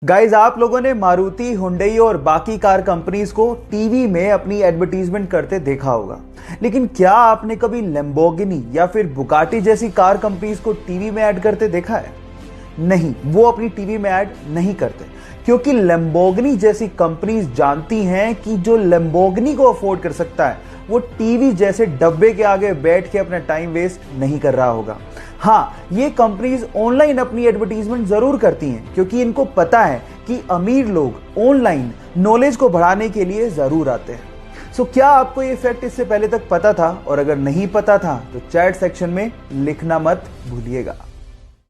Guys, आप लोगों ने मारुति, हुंडई और बाकी कार कंपनीज को टीवी में अपनी एडवर्टीजमेंट करते देखा होगा। लेकिन क्या आपने कभी लैम्बोर्गिनी या फिर बुगाटी जैसी कार कंपनीज को टीवी में ऐड करते देखा है? नहीं, वो अपनी टीवी में ऐड नहीं करते, क्योंकि लैम्बोर्गिनी जैसी कंपनीज जानती हैं कि जो लैम्बोर्गिनी को अफोर्ड कर सकता है वो टीवी जैसे डब्बे के आगे बैठ के अपना टाइम वेस्ट नहीं कर रहा होगा। हाँ, ये कंपनीज ऑनलाइन अपनी एडवर्टीजमेंट जरूर करती हैं, क्योंकि इनको पता है कि अमीर लोग ऑनलाइन नॉलेज को बढ़ाने के लिए जरूर आते हैं। सो क्या आपको ये फैक्ट इससे पहले तक पता था? और अगर नहीं पता था तो चैट सेक्शन में लिखना मत भूलिएगा।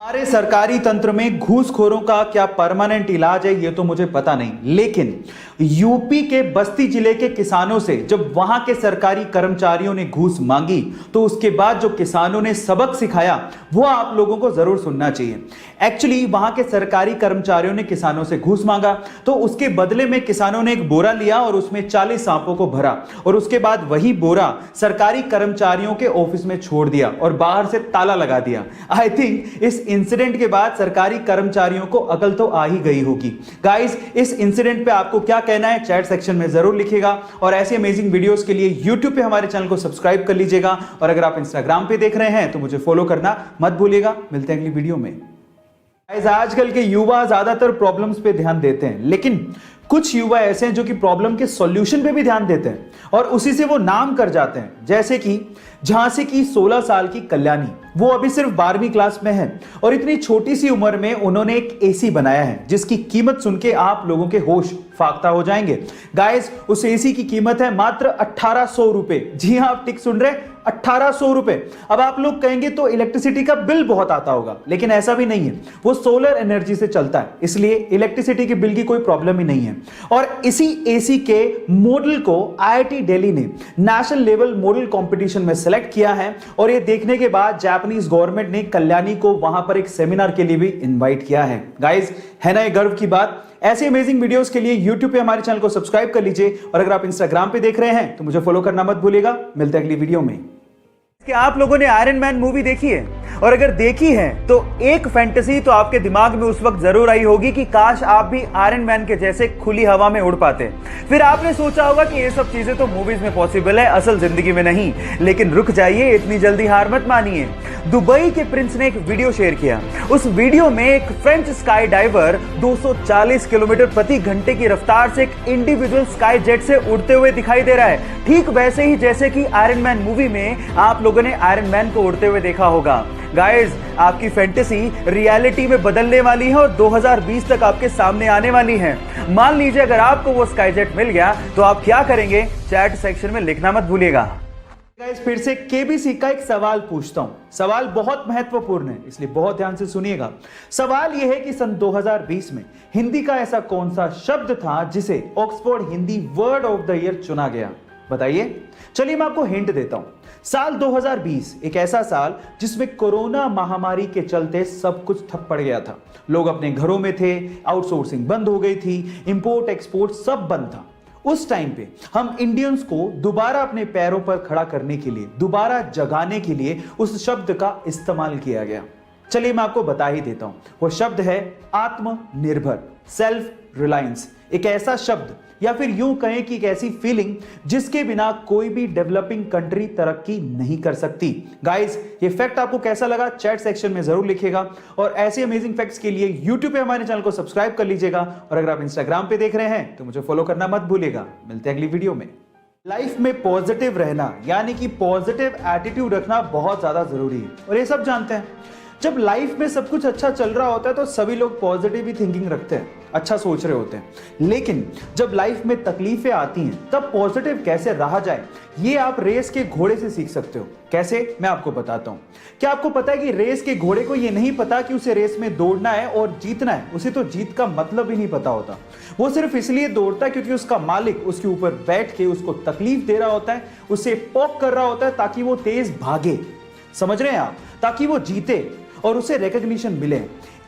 हमारे सरकारी तंत्र में घूसखोरों का क्या परमानेंट इलाज है ये तो मुझे पता नहीं, लेकिन यूपी के बस्ती जिले के किसानों से जब वहां के सरकारी कर्मचारियों ने घूस मांगी तो उसके बाद जो किसानों ने सबक सिखाया वो आप लोगों को जरूर सुनना चाहिए। एक्चुअली वहां के सरकारी कर्मचारियों ने किसानों से घूस मांगा तो उसके बदले में किसानों ने एक बोरा लिया और उसमें 40 सांपों को भरा और उसके बाद वही बोरा सरकारी कर्मचारियों के ऑफिस में छोड़ दिया और बाहर से ताला लगा दिया। आई थिंक इस इंसिडेंट के बाद सरकारी कर्मचारियों को अकल तो आ ही गई होगी। गाइस, इस इंसिडेंट पे आपको क्या कहना है चैट सेक्शन में जरूर लिखिएगा और ऐसे अमेजिंग वीडियोस के लिए यूट्यूब पे हमारे चैनल को सब्सक्राइब कर लीजिएगा और अगर आप इंस्टाग्राम पे देख रहे हैं तो मुझे फॉलो करना मत भूलिएगा। मिलते हैं अगली वीडियो में। गाइस, आजकल के युवा ज्यादातर प्रॉब्लम्स पे ध्यान देते हैं, लेकिन कुछ युवा ऐसे हैं जो कि प्रॉब्लम के सॉल्यूशन पे भी ध्यान देते हैं और उसी से वो नाम कर जाते हैं। जैसे कि झांसी की 16 साल की कल्याणी, वो अभी सिर्फ 12वीं क्लास में है और इतनी छोटी सी उम्र में उन्होंने एक एसी बनाया है जिसकी कीमत सुन के आप लोगों के होश फाख्ता हो जाएंगे। गाइस, उस एसी की कीमत है मात्र 1800 रुपए। जी हां, आप ठीक सुन रहे, 1800 रुपए। अब आप लोग कहेंगे तो इलेक्ट्रिसिटी का बिल बहुत आता होगा, लेकिन ऐसा भी नहीं है। वो सोलर एनर्जी से चलता है, इसलिए इलेक्ट्रिसिटी के बिल की कोई प्रॉब्लम ही नहीं है। और इसी एसी के मॉडल को आईआईटी दिल्ली ने नेशनल लेवल मॉडल कंपटीशन में सेलेक्ट किया है और ये देखने के बाद जापानीज गवर्नमेंट ने कल्याणी को वहां पर एक सेमिनार के लिए भी इनवाइट किया है। गाइस, है ना ये गर्व की बात? ऐसे अमेजिंग वीडियोस के लिए यूट्यूब पे हमारे चैनल को सब्सक्राइब कर लीजिए और अगर आप इंस्टाग्राम पे देख रहे हैं तो मुझे फॉलो करना मत भूलिएगा। मिलते हैं अगली वीडियो में। क्या आप लोगों ने आयरन मैन मूवी देखी है? और अगर देखी है तो एक फैंटेसी तो आपके दिमाग में उस वक्त जरूर आई होगी कि काश आप भी आयरन मैन के जैसे खुली हवा में उड़ पाते। फिर आपने सोचा होगा कि ये सब चीजें तो मूवीज में पॉसिबल है, असल जिंदगी में नहीं। लेकिन रुक जाइए, इतनी जल्दी हार मत मानिए। दुबई के प्रिंस ने एक वीडियो शेयर किया। उस वीडियो में एक फ्रेंच स्काई डाइवर 240 किलोमीटर प्रति घंटे की रफ्तार से एक इंडिविजुअल स्काई जेट से उड़ते हुए दिखाई दे रहा है, ठीक वैसे ही जैसे कि आयरन मैन मूवी में आप लोगों ने आयरन मैन को उड़ते हुए देखा होगा। गाइस, आपकी फैंटेसी रियलिटी में बदलने वाली है और 2020 तक आपके सामने आने वाली है। मान लीजिए अगर आपको वो स्काई जेट मिल गया तो आप क्या करेंगे? चैट सेक्शन में लिखना मत भूलिएगा। गाइस, फिर से केबीसी का एक सवाल पूछता हूं। सवाल बहुत महत्वपूर्ण है, इसलिए बहुत ध्यान से सुनिएगा। सवाल यह है कि सन 2020 में हिंदी का ऐसा कौन सा शब्द था जिसे Oxford Hindi word of the year चुना गया? बताइए। चलिए मैं आपको हिंट देता हूं। साल 2020 एक ऐसा साल जिसमें कोरोना महामारी के चलते सब कुछ ठप पड़ गया था। लोग अपने घरों में थे, आउटसोर्सिंग बंद हो गई थी, इंपोर्ट एक्सपोर्ट सब बंद था। उस टाइम पे हम इंडियंस को दोबारा अपने पैरों पर खड़ा करने के लिए, दोबारा जगाने के लिए उस शब्द का इस्तेमाल किया गया। चलिए मैं आपको बता ही देता हूं। वो शब्द है आत्मनिर्भर, सेल्फ रिलायंस। एक ऐसा शब्द या फिर यूं कहें कि एक ऐसी फीलिंग जिसके बिना कोई भी डेवलपिंग कंट्री तरक्की नहीं कर सकती। गाइस, ये फैक्ट आपको कैसा लगा चैट सेक्शन में जरूर लिखिएगा और ऐसे अमेजिंग फैक्ट्स के लिए यूट्यूब पे हमारे चैनल को सब्सक्राइब कर लीजिएगा और अगर आप इंस्टाग्राम पे देख रहे हैं तो मुझे फॉलो करना मत भूलिएगा। मिलते हैं अगली वीडियो में। लाइफ में पॉजिटिव रहना यानी कि पॉजिटिव एटीट्यूड रखना बहुत ज्यादा जरूरी है और ये सब जानते हैं। जब लाइफ में सब कुछ अच्छा चल रहा होता है तो सभी लोग पॉजिटिव ही थिंकिंग रखते हैं, अच्छा सोच रहे होते हैं। लेकिन जब लाइफ में तकलीफें आती हैं तब पॉजिटिव कैसे रहा जाए ये आप रेस के घोड़े से सीख सकते हो। कैसे? मैं आपको बताता हूं। क्या आपको पता है कि रेस के घोड़े को ये नहीं पता कि उसे रेस में दौड़ना है और जीतना है? उसे तो जीत का मतलब ही नहीं पता होता। वो सिर्फ इसलिए दौड़ता है क्योंकि उसका मालिक उसके ऊपर बैठ के उसको तकलीफ दे रहा होता है, उसे पोक कर रहा होता है ताकि वो तेज भागे। समझ रहे हैं आप? ताकि वो जीते और उसे रिकॉग्निशन मिले।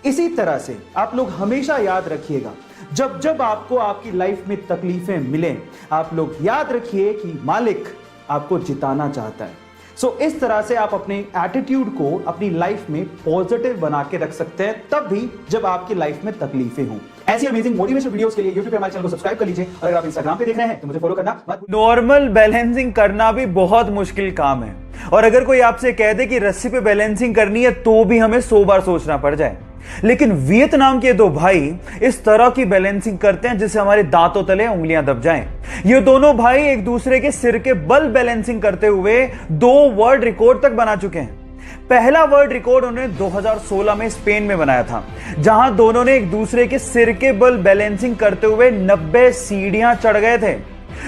इसी तरह से आप लोग हमेशा याद रखिएगा, जब जब आपको आपकी लाइफ में तकलीफें मिलें, आप लोग याद रखिए कि मालिक आपको जिताना चाहता है। सो इस तरह से आप अपने एटीट्यूड को अपनी लाइफ में पॉजिटिव बना के रख सकते हैं, तब भी जब आपकी लाइफ में तकलीफें हों। ऐसी अमेजिंग मोटिवेशनल वीडियोस के लिए YouTube पे हमारे चैनल को सब्सक्राइब कर लीजिए। और अगर आप Instagram पे देख रहे हैं तो मुझे फॉलो करना मत। नॉर्मल बैलेंसिंग करना भी बहुत मुश्किल काम है, और अगर कोई आपसे कह दे कि रस्सी पे बैलेंसिंग करनी है तो भी हमें 100 बार सोचना पड़ जाए। लेकिन वियतनाम के दो भाई इस तरह की बैलेंसिंग करते हैं जिससे हमारे दांतों तले उंगलियां दब जाएं। ये दोनों भाई एक दूसरे के सिर के बल बैलेंसिंग करते हुए 2 वर्ल्ड रिकॉर्ड तक बना चुके हैं। पहला वर्ल्ड रिकॉर्ड उन्होंने 2016 में स्पेन में बनाया था, जहां दोनों ने एक दूसरे के सिर के बल बैलेंसिंग करते हुए 90 सीढ़ियां चढ़ गए थे।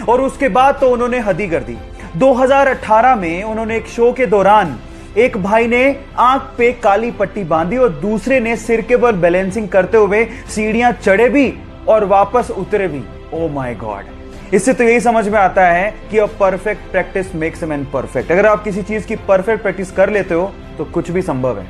और उसके बाद तो उन्होंने हद ही कर दी। 2018 में उन्होंने एक शो के दौरान एक भाई ने आंख पे काली पट्टी बांधी और दूसरे ने सिर के बल बैलेंसिंग करते हुए सीढ़ियां चढ़े भी और वापस उतरे भी। Oh my God. इससे तो यही समझ में आता है कि a perfect practice makes a man perfect. अगर आप किसी चीज की परफेक्ट प्रैक्टिस कर लेते हो तो कुछ भी संभव है।